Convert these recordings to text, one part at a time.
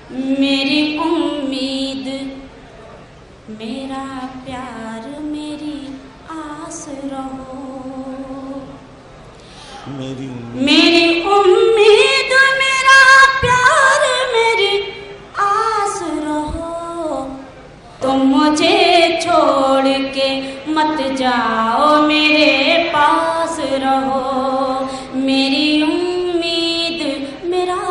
میری امید میرا پیار میری آس رہو، میری امید میرا پیار میری آس رہو، تم مجھے چھوڑ کے مت جاؤ میرے پاس رہو، میری امید میرا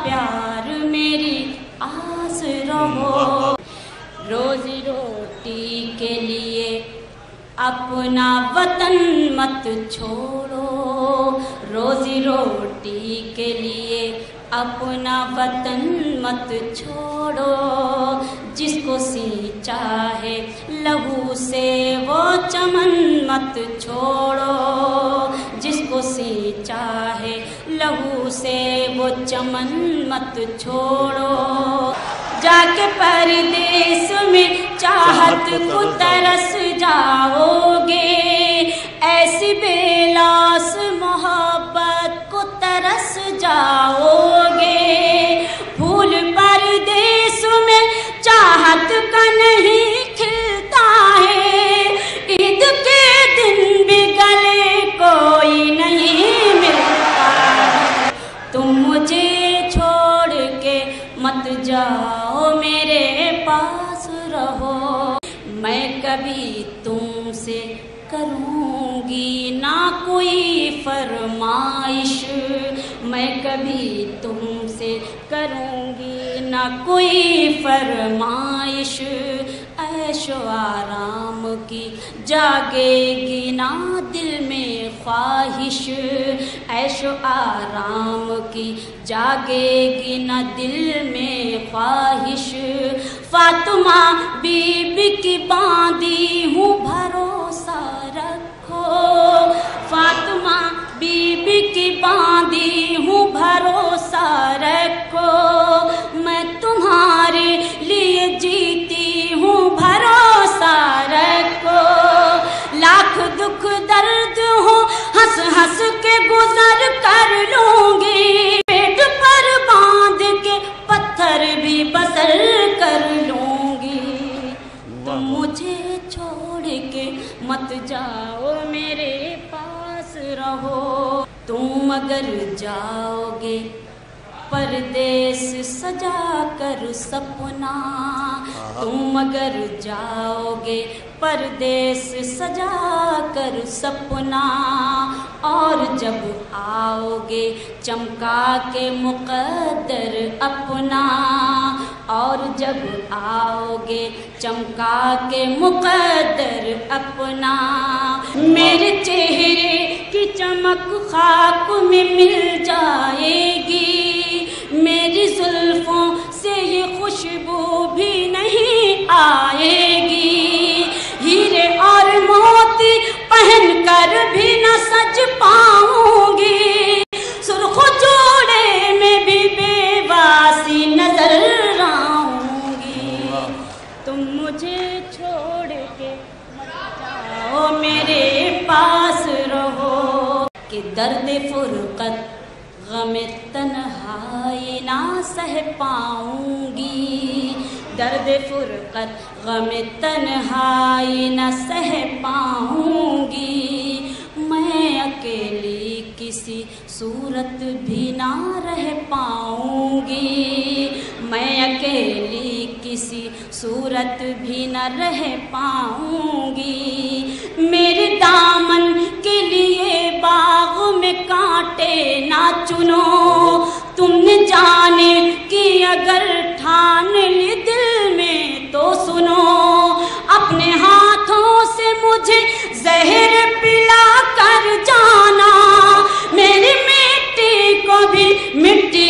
پیار میری آس رہو، روزی روٹی کے لیے اپنا وطن مت چھوڑو، روزی روٹی کے لیے اپنا وطن مت چھوڑو، جس کو سینچا ہے لہو سے وہ چمن مت چھوڑو، جس کو سینچا ہے لہو سے وہ چمن مت چھوڑو، جا کے پردیس میں چاہت کو ترس جاؤ گے، ایسی بے لاس محبت کو ترس جاؤ گے، پھول پردیس میں چاہت کا نہیں کھلتا ہے، عید کے دن بھی گلے کوئی نہیں ملتا ہے، تم مجھے چھوڑ کے مت جاؤ میرے پاس رہو، میں کبھی تم سے کروں گی نہ کوئی فرمائش، میں کبھی تم سے کروں گی نہ کوئی فرمائش، عیش و آرام کی جاگے گی نہ دل میں خواہش، عیش و آرام کی جاگے گی نہ دل میں خواہش، فاطمہ بی بی کی باندھی ہوں بھروسہ رکھو، فاطمہ بی بی کی باندھی ہوں بھروسہ رکھو، میں تمہارے لیے جیتی ہوں بھروسہ رکھو، لاکھ دکھ درد ہو ہنس ہنس کے گزر کر لوں گی، پیٹ پر باندھ کے پتھر بھی بسر کر لوں گی، تم مجھے چھوڑ کے مت جاؤ میرے پاس رہو، تم اگر جاؤ گے پردیس سجا کر سپنا، تم اگر جاؤ گے پردیس سجا کر سپنا، اور جب آؤ گے چمکا کے مقدر اپنا، اور جب آؤ گے چمکا کے مقدر اپنا، میرے چہرے کی چمک خاک میں مل جائے گی، میری زلفوں سے یہ خوشبو بھی نہیں آئے گی، ہیرے اور موتی پہن کر بھی نہ سج پاؤں گی، سرخ جوڑے میں بھی بے واسی نظر آؤں گی، تم مجھے چھوڑ کے مت جاؤ میرے پاس رہو، کہ درد فرقت غم تنہائی نہ سہ پاؤں گی، درد فرقت غم تنہائی نہ سہ پاؤں گی، میں اکیلی کسی صورت بھی نہ رہ پاؤں گی، میں اکیلی کسی صورت بھی نہ رہ پاؤں گی، میرے دامن کے لیے باغ میں کانٹے نہ چنو، تم نے جانے کی اگر ٹھان لی دل میں تو سنو، اپنے ہاتھوں سے مجھے زہر پلا کر جانا، میری مٹی کو بھی مٹی